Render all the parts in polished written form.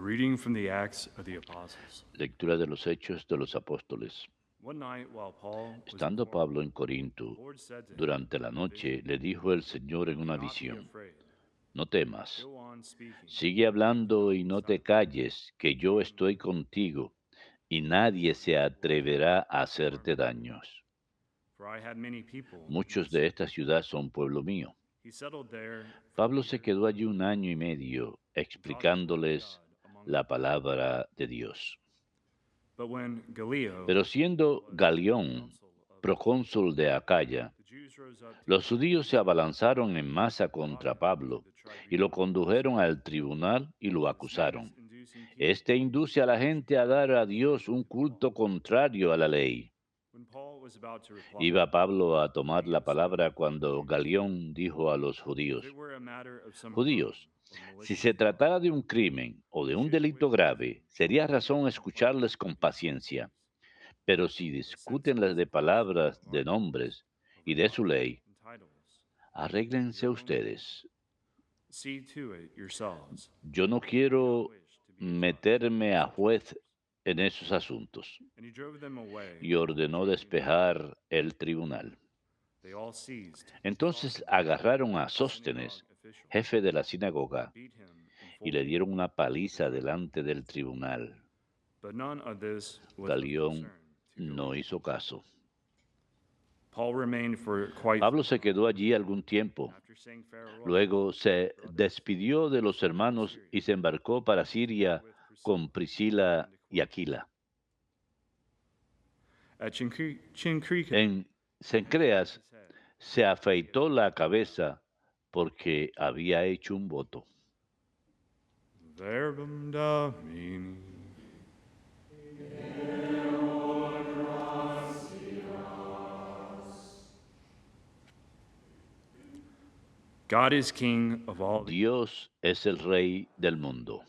reading from the Acts of the Apostles. Lectura de los Hechos de los Apóstoles. One night while Paul was in Estando Corinth, Pablo en the Corinto, Lord said to him durante la in a noche vision, le dijo el Señor en "Do una not be visión, afraid. no temas, Go on speaking, sigue and do hablando not y be no te silent. calles, que yo For I am estoy with you, contigo, y and will do nadie se whatever you want atreverá a to harm hacerte you. daños. For I have many people in Muchos this de city." esta ciudad son pueblo mío. He settled there for a Pablo se year quedó allí un año y medio and taught the word of explicándoles God among la them. palabra de Dios. But when Gallio Pero siendo was Galión consul of procónsul Achaia, de Acaya, the Jews rose up to los attack judíos se him abalanzaron en masa and brought contra him to Pablo the y lo tribunal of the condujeron city. al tribunal y lo This man is acusaron. inducing people Este induce a to la worship gente a dar a idols Dios un and to culto follow laws. contrario a la ley. When Paul was about to reply, Iba Pablo a tomar la Gallio spoke palabra to the cuando Jews. Galión dijo a los If it judíos, were a matter of some crime judíos, or si malicious se thought, tratara de un crimen o de you un should delito quit grave, listening sería and bring razón a complaint escucharles con against the paciencia. Jews. Pero si The discuten las senseless de question palabras, of de arguments nombres y over de su gods ley, and titles are arréglense your own doing. ustedes. See to it yourselves, Yo no for we do not quiero wish to be a judge of meterme a such juez matters. en esos asuntos. And he drove them away Y and ordenó came to the court. despejar el tribunal. They all seized Entonces Sosthenes, agarraron a the synagogue Sóstenes, official, jefe de la and sinagoga, beat him in y full le view dieron una of paliza Israel. delante del tribunal. But none of this was of Galión concern to no Gallio. hizo caso. Paul remained for quite Pablo some se time, quedó allí algún and tiempo. after saying farewell Luego to his se brothers, despidió de he los sailed for hermanos Syria, y se embarcó para together Siria with con Priscilla Priscila and y Aquila. Aquila. At Cenchreae, En he shaved Cencreas his head, se because he had afeitó la sworn to God. cabeza porque había hecho un voto. Verbum Domini. God is king of all the earth. Dios es el rey del mundo.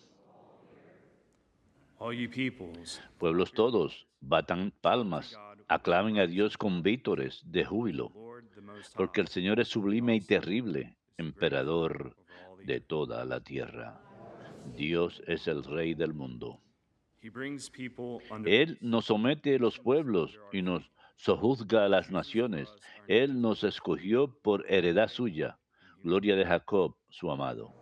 All you peoples, clap Pueblos your hands. todos, batan Shout to palmas, God with the aclamen a cries Dios of con triumph. vítores de The júbilo, Lord, the Most porque el High, Señor es the sublime y Awesome, terrible, is the great king emperador over all the de earth. toda la tierra. Dios es el rey del mundo. He brings people under Él peace, nos somete los nations pueblos under our y feet. nos sojuzga a He las chooses for naciones. us our Él inheritance, nos escogió por heredad suya. and he will Gloria de rule. Jacob, su amado.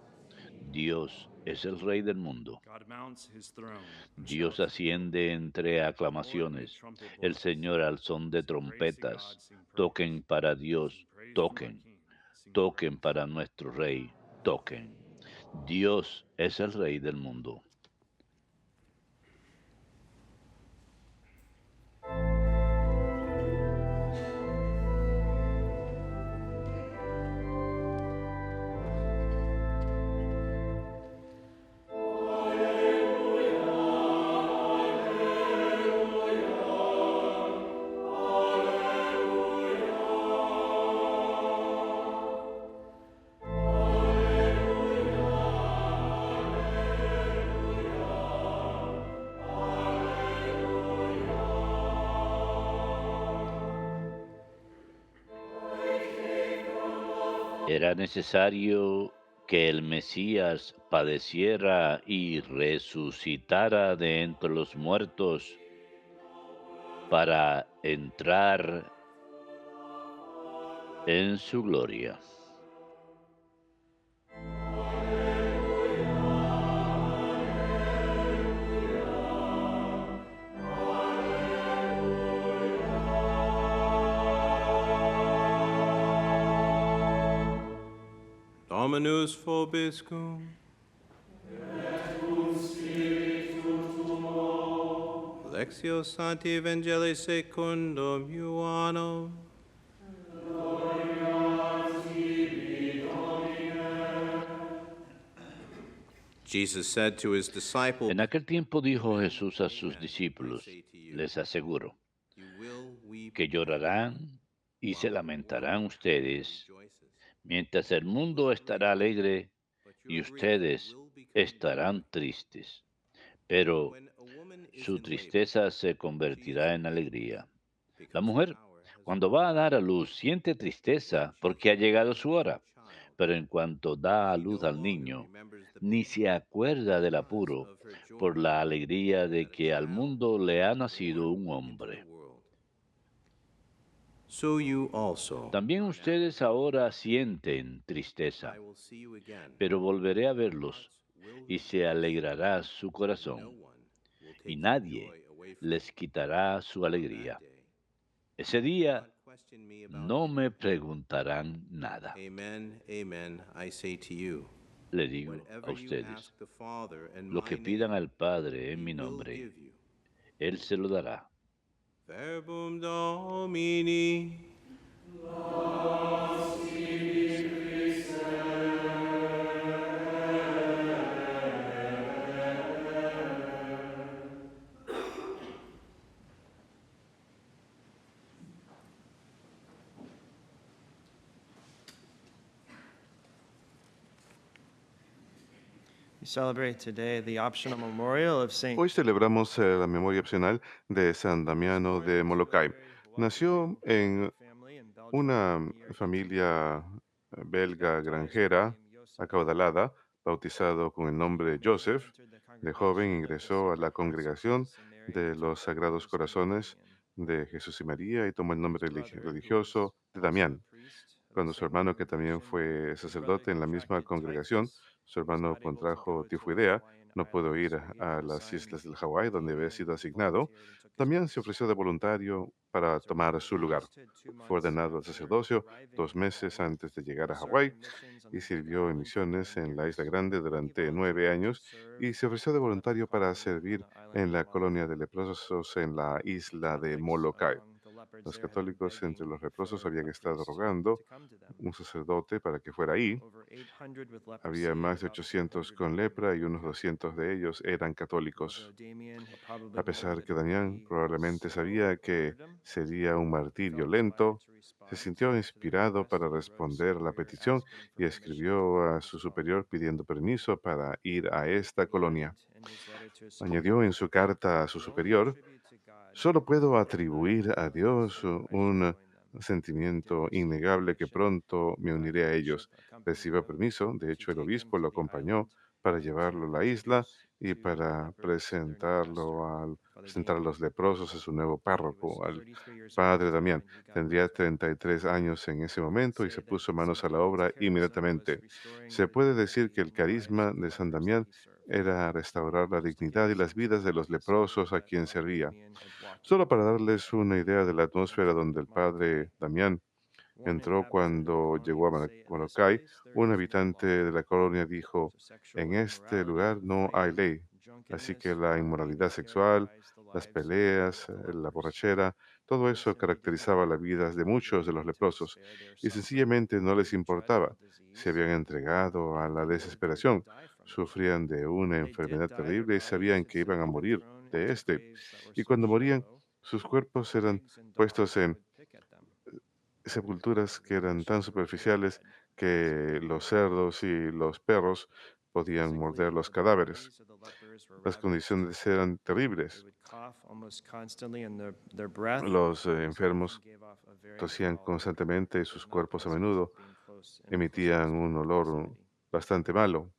Dios es el rey del mundo. God mounts his throne with Dios shouts of joy. asciende entre The Lord with aclamaciones. trumpet El blows. Señor al son de Sing praise to trompetas. God, sing praise. Toquen para Sing Dios, praise to our toquen. King, sing Toquen praise. para nuestro rey, toquen. Dios es el rey del mundo. Era necesario que el Mesías padeciera y resucitara de entre los muertos para entrar en su gloria. Dominus vobiscum. Lectio Sancti Evangelii secundum Ioannem. Jesus said to his disciples, En aquel tiempo dijo Amen, Jesús a sus amen, I discípulos, say to you, les aseguro, you will weep que llorarán y se while the lamentarán world ustedes, rejoices. mientras el You mundo will estará grieve, alegre but y your grief ustedes will become joy. estarán tristes. Pero When a woman is su in labor, tristeza se she is convertirá en grieving alegría. La because her mujer, hour has cuando va a arrived. dar a luz, siente When tristeza she is porque ha llegado pregnant su with a hora, child, pero en cuanto da a She luz no al longer niño, remembers the ni pain se acuerda del because apuro of her por joy la alegría de that a que al child mundo le ha was nacido born un into the hombre. world. So you also También are now. ustedes ahora sienten I tristeza, will see you again, pero volveré a and your verlos, hearts will y se rejoice, alegrará su and no corazón, one will y take your nadie joy away from les you quitará su on that alegría. day. Ese Do día not question me about no me anything. preguntarán nada, Amen, amen, I say to you, le digo a whatever you ustedes. ask the Father in Lo que my pidan name, al Padre en he mi will nombre, give you. Él se lo dará. Verbum Domini. We celebrate today the optional memorial of Saint. Hoy celebramos la memoria opcional de San Damiano de Molokai. Nació en una familia belga granjera acaudalada, bautizado con el nombre de Joseph. De joven ingresó a la congregación de los Sagrados Corazones de Jesús y María y tomó el nombre religioso de Damián. Cuando su hermano, que también fue sacerdote en la misma congregación, su hermano contrajo tifoidea, no pudo ir a las islas del Hawái, donde había sido asignado. También se ofreció de voluntario para tomar su lugar. Fue ordenado al sacerdocio 2 meses antes de llegar a Hawái y sirvió en misiones en la Isla Grande durante 9 años y se ofreció de voluntario para servir en la colonia de leprosos en la isla de Molokai. Los católicos entre los leprosos habían estado rogando un sacerdote para que fuera ahí. Había más de 800 con lepra y unos 200 de ellos eran católicos. A pesar que Damián probablemente sabía que sería un martirio lento, se sintió inspirado para responder a la petición y escribió a su superior pidiendo permiso para ir a esta colonia. Añadió en su carta a su superior: solo puedo atribuir a Dios un sentimiento innegable que pronto me uniré a ellos. Recibió permiso, de hecho el obispo lo acompañó para llevarlo a la isla y para presentar a los leprosos a su nuevo párroco, al padre Damián. Tendría 33 años en ese momento y se puso manos a la obra inmediatamente. Se puede decir que el carisma de San Damián era restaurar la dignidad y las vidas de los leprosos a quien servía. Solo para darles una idea de la atmósfera donde el padre Damián entró cuando llegó a Molokai, un habitante de la colonia dijo: en este lugar no hay ley, así que la inmoralidad sexual, las peleas, la borrachera, todo eso caracterizaba las vidas de muchos de los leprosos y sencillamente no les importaba. Se habían entregado a la desesperación, sufrían de una enfermedad terrible y sabían que iban a morir de este. Y cuando morían, sus cuerpos eran puestos en sepulturas que eran tan superficiales que los cerdos y los perros podían morder los cadáveres. Las condiciones eran terribles. Los enfermos tosían constantemente y sus cuerpos a menudo emitían un olor bastante malo.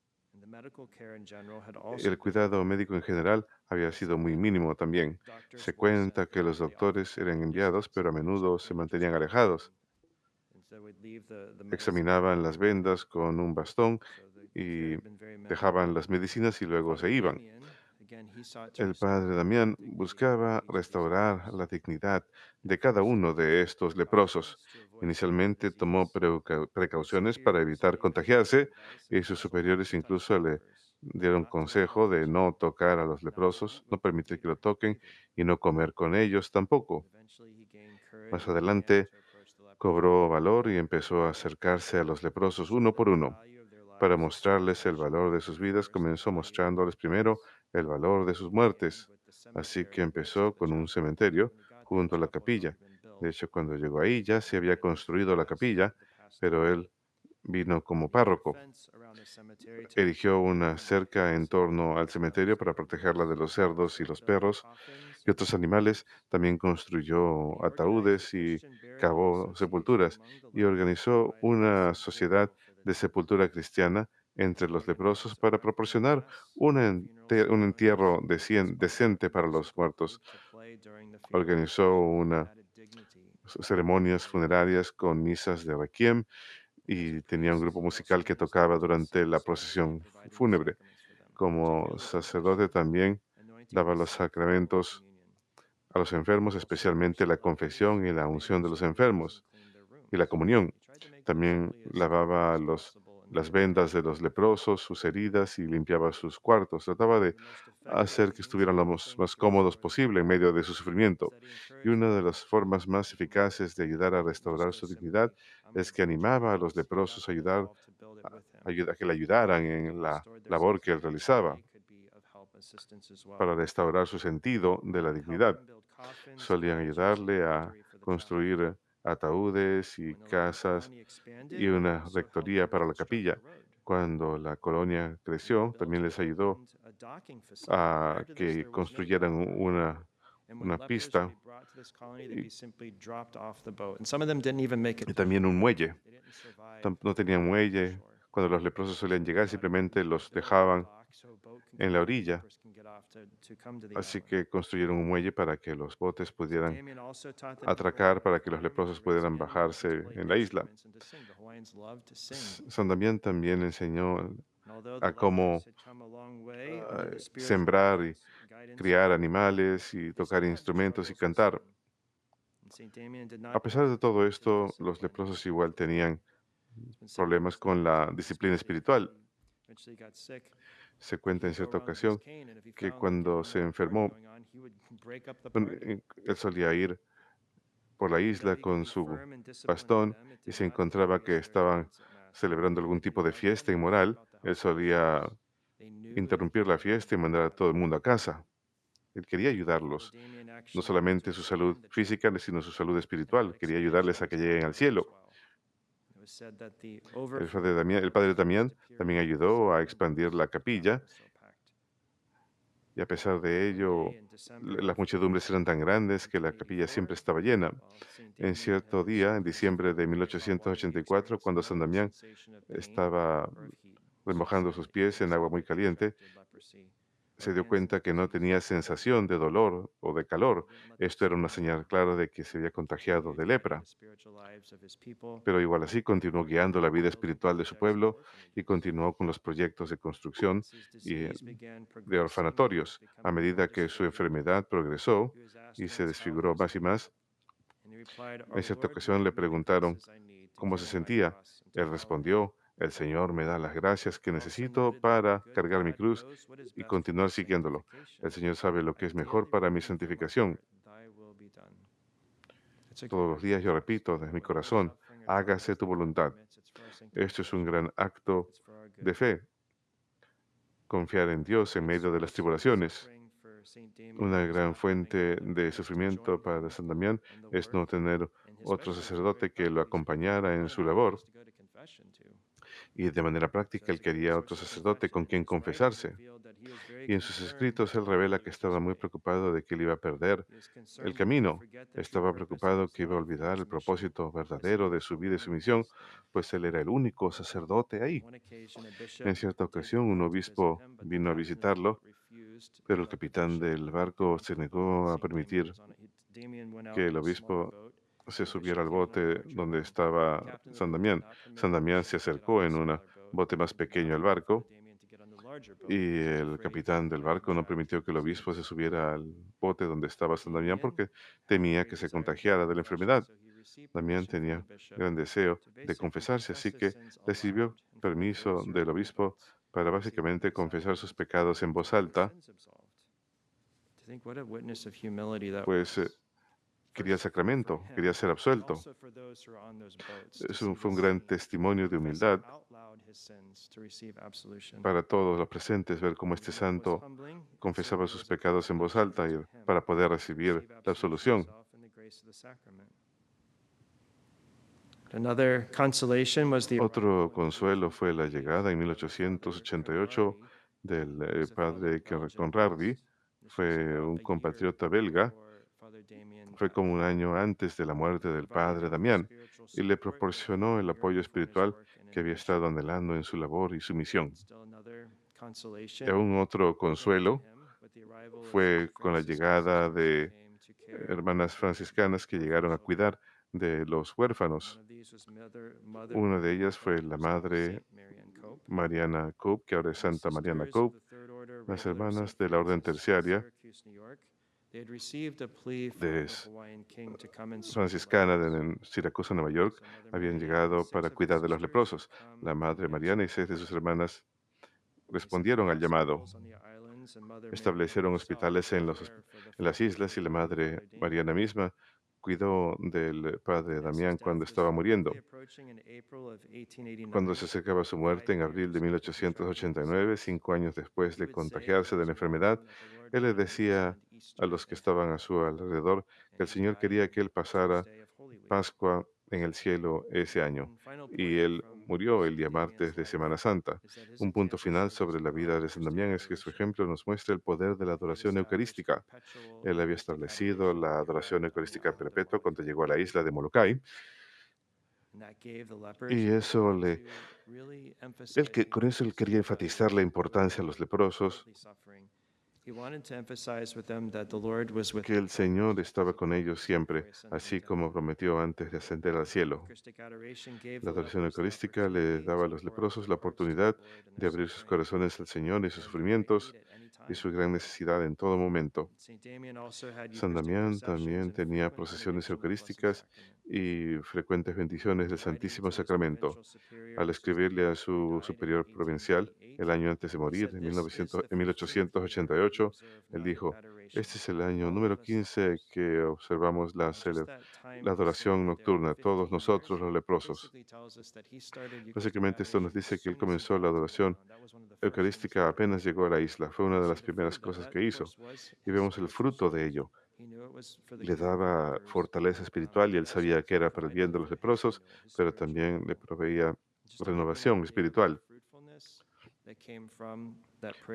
El cuidado médico en general había sido muy mínimo también. Se cuenta que los doctores eran enviados, pero a menudo se mantenían alejados. Examinaban las vendas con un bastón y dejaban las medicinas y luego se iban. El padre Damián buscaba restaurar la dignidad de cada uno de estos leprosos. Inicialmente tomó precauciones para evitar contagiarse y sus superiores incluso le dieron consejo de no tocar a los leprosos, no permitir que lo toquen y no comer con ellos tampoco. Más adelante cobró valor y empezó a acercarse a los leprosos uno por uno. Para mostrarles el valor de sus vidas, comenzó mostrándoles primero el valor de sus muertes. Así que empezó con un cementerio junto a la capilla. De hecho, cuando llegó ahí ya se había construido la capilla, pero él vino como párroco. Erigió una cerca en torno al cementerio para protegerla de los cerdos y los perros y otros animales. También construyó ataúdes y cavó sepulturas y organizó una sociedad de sepultura cristiana entre los leprosos para proporcionar un entierro decente para los muertos. Organizó ceremonias funerarias con misas de requiem y tenía un grupo musical que tocaba durante la procesión fúnebre. Como sacerdote también daba los sacramentos a los enfermos, especialmente la confesión y la unción de los enfermos y la comunión. También lavaba las vendas de los leprosos, sus heridas y limpiaba sus cuartos. Trataba de hacer que estuvieran lo más cómodos posible en medio de su sufrimiento. Y una de las formas más eficaces de ayudar a restaurar su dignidad es que animaba a los leprosos a a que le ayudaran en la labor que él realizaba para restaurar su sentido de la dignidad. Solían ayudarle a construir ataúdes y casas y una rectoría para la capilla. Cuando la colonia creció, también les ayudó a que construyeran una pista y, y también un muelle. No tenían muelle. Cuando los leprosos solían llegar, simplemente los dejaban en la orilla. Así que construyeron un muelle para que los botes pudieran atracar, para que los leprosos pudieran bajarse en la isla. San Damián también enseñó a cómo sembrar y criar animales y tocar instrumentos y cantar. A pesar de todo esto, los leprosos igual tenían problemas con la disciplina espiritual. Se cuenta en cierta ocasión que cuando se enfermó, él solía ir por la isla con su bastón y se encontraba que estaban celebrando algún tipo de fiesta inmoral. Él solía interrumpir la fiesta y mandar a todo el mundo a casa. Él quería ayudarlos, no solamente su salud física, sino su salud espiritual. Quería ayudarles a que lleguen al cielo. El padre Damián también ayudó a expandir la capilla y a pesar de ello, las muchedumbres eran tan grandes que la capilla siempre estaba llena. En cierto día, en diciembre de 1884, cuando San Damián estaba remojando sus pies en agua muy caliente, se dio cuenta que no tenía sensación de dolor o de calor. Esto era una señal clara de que se había contagiado de lepra. Pero igual así continuó guiando la vida espiritual de su pueblo y continuó con los proyectos de construcción y de orfanatorios. A medida que su enfermedad progresó y se desfiguró más y más, en cierta ocasión le preguntaron cómo se sentía. Él respondió: el Señor me da las gracias que necesito para cargar mi cruz y continuar siguiéndolo. El Señor sabe lo que es mejor para mi santificación. Todos los días yo repito desde mi corazón: hágase tu voluntad. Esto es un gran acto de fe, confiar en Dios en medio de las tribulaciones. Una gran fuente de sufrimiento para San Damián es no tener otro sacerdote que lo acompañara en su labor. Y de manera práctica él quería otro sacerdote con quien confesarse. Y en sus escritos él revela que estaba muy preocupado de que él iba a perder el camino. Estaba preocupado que iba a olvidar el propósito verdadero de su vida y su misión, pues él era el único sacerdote ahí. En cierta ocasión un obispo vino a visitarlo, pero el capitán del barco se negó a permitir que el obispo se subiera al bote donde estaba San Damián. San Damián se acercó en un bote más pequeño al barco y el capitán del barco no permitió que el obispo se subiera al bote donde estaba San Damián porque temía que se contagiara de la enfermedad. Damián tenía gran deseo de confesarse, así que recibió permiso del obispo para básicamente confesar sus pecados en voz alta, pues quería el sacramento, quería ser absuelto. Eso fue un gran testimonio de humildad para todos los presentes, ver cómo este santo confesaba sus pecados en voz alta y para poder recibir la absolución. Otro consuelo fue la llegada en 1888 del padre Conradi. Fue un compatriota belga Fue como un año antes de la muerte del padre Damián y le proporcionó el apoyo espiritual que había estado anhelando en su labor y su misión. Y aún otro consuelo fue con la llegada de hermanas franciscanas que llegaron a cuidar de los huérfanos. Una de ellas fue la madre Mariana Cope, que ahora es Santa Mariana Cope. Las hermanas de la orden terciaria de franciscana en Siracusa, Nueva York, habían llegado para cuidar de los leprosos. La madre Mariana y 6 de sus hermanas respondieron al llamado. Establecieron hospitales en las islas y la madre Mariana misma cuidó del padre Damián cuando estaba muriendo. Cuando se acercaba su muerte en abril de 1889, 5 años después de contagiarse de la enfermedad, él le decía a los que estaban a su alrededor que el Señor quería que él pasara Pascua en el cielo ese año. Y él murió el día martes de Semana Santa. Un punto final sobre la vida de San Damián es que su ejemplo nos muestra el poder de la adoración eucarística. Él había establecido la adoración eucarística perpetua cuando llegó a la isla de Molokai. Y con eso él quería enfatizar la importancia a los leprosos, que el Señor estaba con ellos siempre, así como prometió antes de ascender al cielo. La adoración eucarística le daba a los leprosos la oportunidad de abrir sus corazones al Señor y sus sufrimientos y su gran necesidad en todo momento. San Damián también tenía procesiones eucarísticas y frecuentes bendiciones del Santísimo Sacramento. Al escribirle a su superior provincial el año antes de morir, en 1888, él dijo: "Este es el año número 15 que observamos la adoración nocturna, todos nosotros los leprosos". Básicamente esto nos dice que él comenzó la adoración eucarística apenas llegó a la isla. Fue una de las primeras cosas que hizo. Y vemos el fruto de ello. Le daba fortaleza espiritual y él sabía que era para el bien de los leprosos, pero también le proveía renovación espiritual.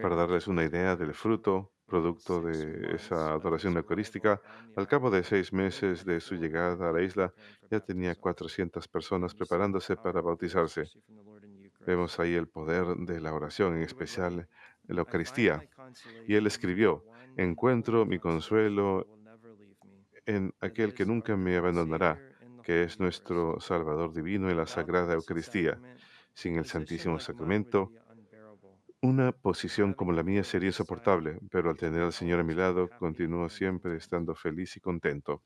Para darles una idea del fruto, producto de esa adoración eucarística, al cabo de 6 meses de su llegada a la isla, ya tenía 400 personas preparándose para bautizarse. Vemos ahí el poder de la oración, en especial en la Eucaristía. Y él escribió: "Encuentro mi consuelo en aquel que nunca me abandonará, que es nuestro Salvador divino en la Sagrada Eucaristía. Sin el Santísimo Sacramento, una posición como la mía sería insoportable, pero al tener al Señor a mi lado, continúo siempre estando feliz y contento".